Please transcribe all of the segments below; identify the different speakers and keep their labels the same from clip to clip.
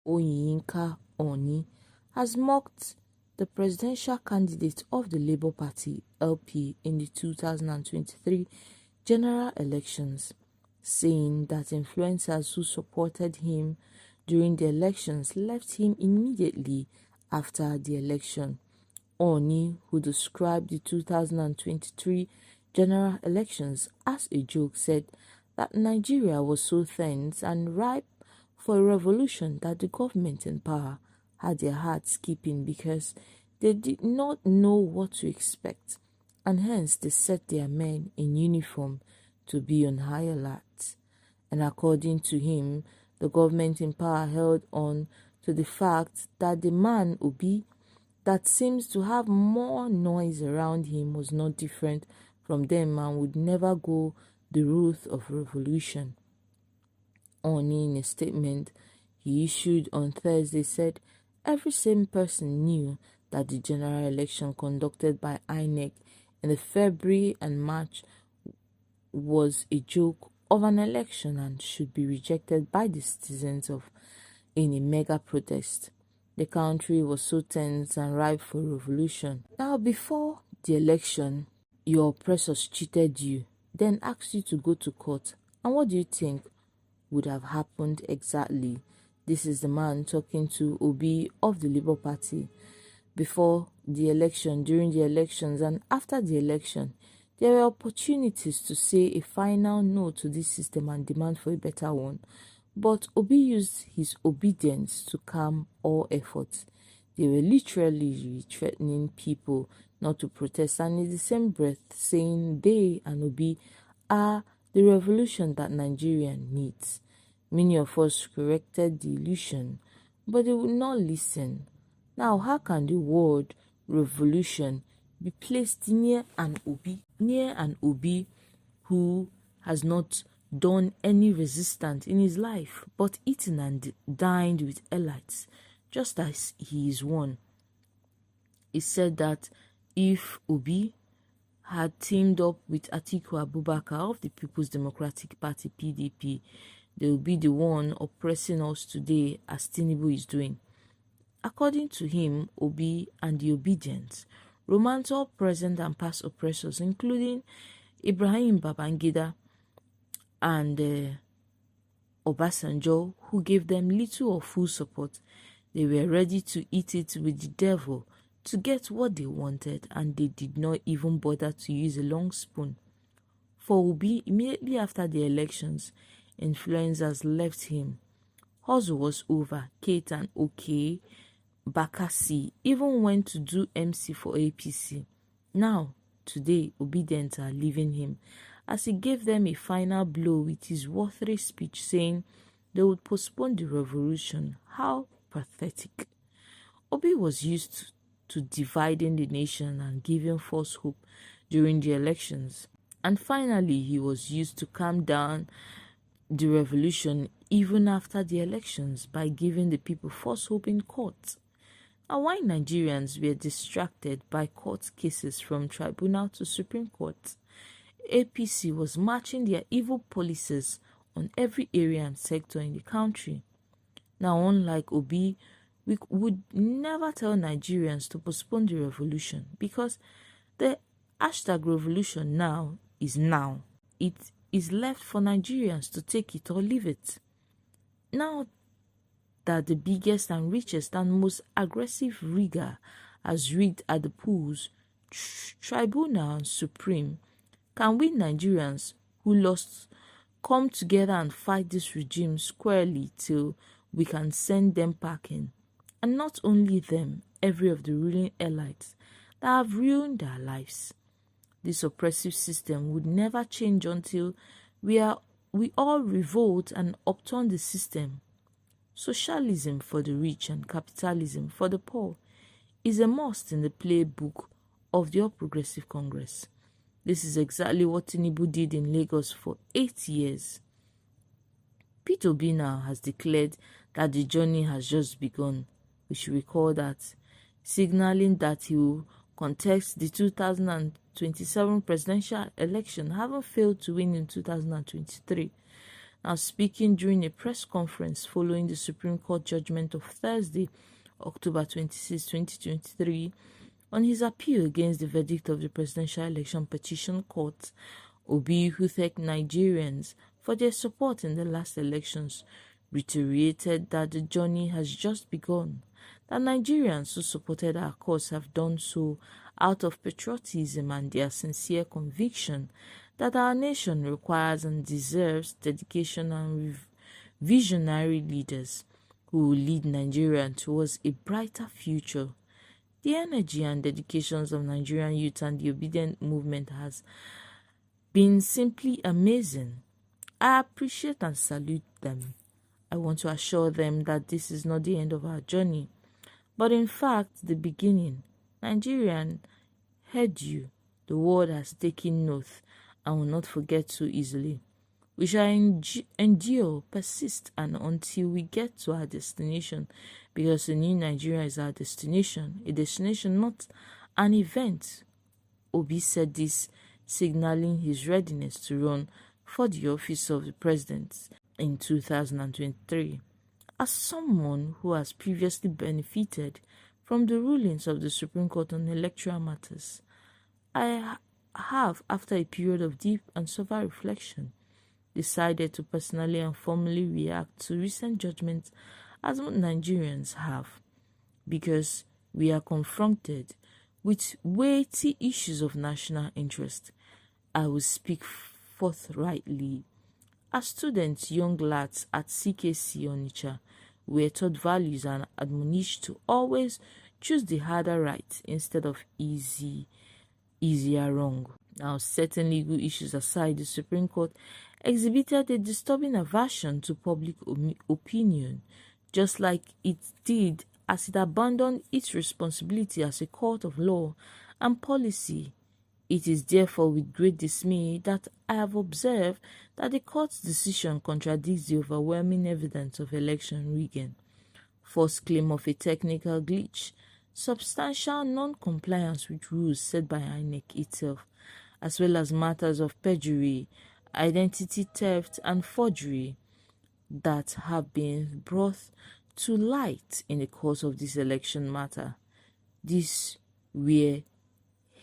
Speaker 1: Oyinka Oni, has mocked the presidential candidate of the Labour Party (LP) in the 2023 general elections, saying that influencers who supported him during the elections left him immediately after the election. Oni, who described the 2023 general elections as a joke, said that Nigeria was so tense and ripe for a revolution that the government in power had their hearts skipping because they did not know what to expect, and hence they set their men in uniform to be on high alert. And according to him, the government in power held on to the fact that the man Obi that seems to have more noise around him was not different from them and would never go the route of revolution. Oni, in a statement he issued on Thursday, said every sane person knew that the general election conducted by INEC in the February and March was a joke of an election and should be rejected by the citizens in a mega protest. The country was so tense and ripe for revolution. Now, before the election, your oppressors cheated you, then asked you to go to court. And what do you think would have happened exactly? This is the man talking to Obi of the Labour Party. Before the election, during the elections, and after the election, there were opportunities to say a final no to this system and demand for a better one. But Obi used his obedience to calm all efforts. They were literally threatening people not to protest, and in the same breath saying they and Obi are the revolution that Nigeria needs. Many of us corrected the illusion, but they would not listen. Now, how can the word revolution be placed near an Obi who has not done any resistance in his life, but eaten and dined with elites, just as he is one? He said that if Obi had teamed up with Atiku Abubakar of the People's Democratic Party (PDP), they will be the one oppressing us today as Tinubu is doing. According to him, Obi and the obedience romance all present and past oppressors, including Ibrahim Babangida and Obasanjo, who gave them little or full support. They were ready to eat it with the devil to get what they wanted, and they did not even bother to use a long spoon. For Obi, immediately after the elections, influencers left him. Hustle was over. Kate and OK Bakassi even went to do MC for APC. Now, today, obedience are leaving him, as he gave them a final blow with his watery speech saying they would postpone the revolution. How pathetic. Obi was used to dividing the nation and giving false hope during the elections. And finally, he was used to calm down the revolution even after the elections by giving the people false hope in court. And why Nigerians were distracted by court cases from tribunal to Supreme Court, APC was marching their evil policies on every area and sector in the country. Now, unlike Obi, we would never tell Nigerians to postpone the revolution, because the #revolution now is now. It is left for Nigerians to take it or leave it. Now that the biggest and richest and most aggressive rigger has rigged at the polls, tribunal and supreme, can we Nigerians who lost come together and fight this regime squarely till we can send them packing? And not only them, every of the ruling elites that have ruined our lives. This oppressive system would never change until we all revolt and upturn the system. Socialism for the rich and capitalism for the poor is a must in the playbook of the All Progressive Congress. This is exactly what Tinubu did in Lagos for 8 years. Peter Obi now has declared that the journey has just begun. We should recall that, signaling that he will contest the 2027 presidential election, having failed to win in 2023. Now, speaking during a press conference following the Supreme Court judgment of Thursday, October 26, 2023, on his appeal against the verdict of the Presidential Election Petition Court, Obi, who thanked Nigerians for their support in the last elections, reiterated that the journey has just begun, that Nigerians who supported our cause have done so out of patriotism and their sincere conviction that our nation requires and deserves dedication and visionary leaders who will lead Nigeria towards a brighter future. The energy and dedications of Nigerian youth and the obedient movement has been simply amazing. I appreciate and salute them. I want to assure them that this is not the end of our journey, but in fact the beginning. Nigerian, heard you. The world has taken note and will not forget so easily. We shall endure, persist, and until we get to our destination, because a new Nigeria is our destination, a destination, not an event. Obi said this, signaling his readiness to run for the office of the president in 2023. As someone who has previously benefited from the rulings of the Supreme Court on electoral matters, I have, after a period of deep and sober reflection, decided to personally and formally react to recent judgments as Nigerians have, because we are confronted with weighty issues of national interest. I will speak forthrightly. As students, young lads at CKC Onitsha were taught values and admonished to always choose the harder right instead of easier wrong. Now, certain legal issues aside, the Supreme Court exhibited a disturbing aversion to public opinion, just like it did as it abandoned its responsibility as a court of law and policy. It is therefore with great dismay that I have observed that the court's decision contradicts the overwhelming evidence of election rigging, false claim of a technical glitch, substantial non-compliance with rules set by INEC itself, as well as matters of perjury, identity theft, and forgery that have been brought to light in the course of this election matter. These were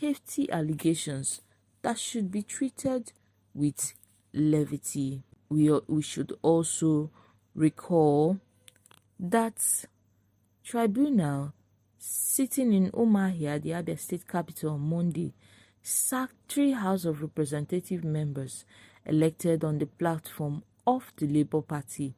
Speaker 1: hefty allegations that should be treated with levity. We should also recall that tribunal sitting in Umuahia, the Abia State capital, on Monday, sacked 3 House of Representative members elected on the platform of the Labour Party.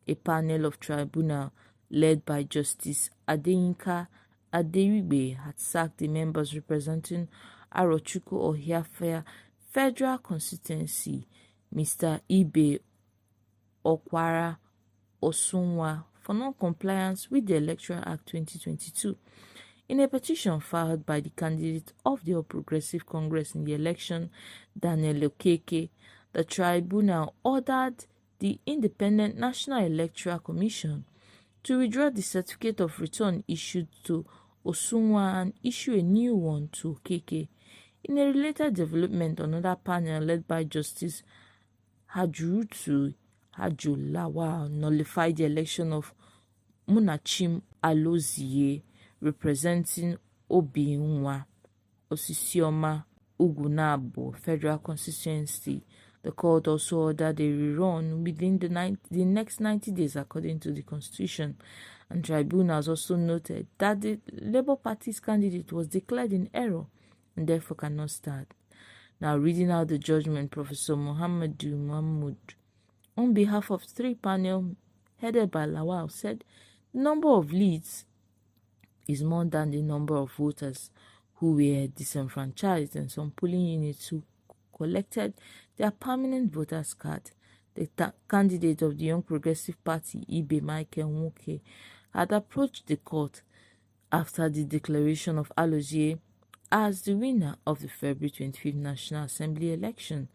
Speaker 1: A panel of tribunal led by Justice Adeyinka Aderibe had sacked the members representing Arochukwu Ohiafia Federal Constituency, Mr. Ibe Okwara Osunwa, for non-compliance with the Electoral Act 2022. In a petition filed by the candidate of the All Progressive Congress in the election, Daniel Okeke, the tribunal ordered the Independent National Electoral Commission to withdraw the certificate of return issued to Osunwa and issue a new one to Okeke. In a related development, another panel led by Justice Hajurutu Hajulawa nullified the election of Munachim Alozie, representing Obi'S Osisioma Ugunabo Federal Constituency. The court also ordered a rerun within the next 90 days according to the Constitution, and tribunals also noted that the Labour Party's candidate was declared in error and therefore cannot start. Now, reading out the judgment, Professor Muhammadu Mahmood, on behalf of 3 panel headed by Lawal, said the number of leads is more than the number of voters who were disenfranchised, and some polling units who collected their permanent voters card. The candidate of the Young Progressive Party, Ibe Michael Nwoke, had approached the court after the declaration of Alozie as the winner of the February 25th National Assembly election,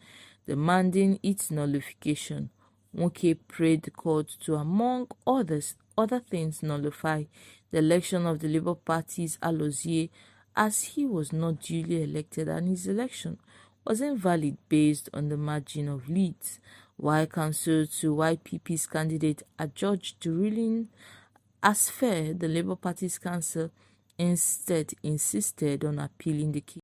Speaker 1: demanding its nullification. Nwoke prayed the court to, among other things, nullify the election of the Labour Party's Alozie, as he was not duly elected and his election was invalid based on the margin of leads While counsel to YPP's candidate adjudged the ruling as fair, the Labour Party's counsel instead insisted on appealing the case.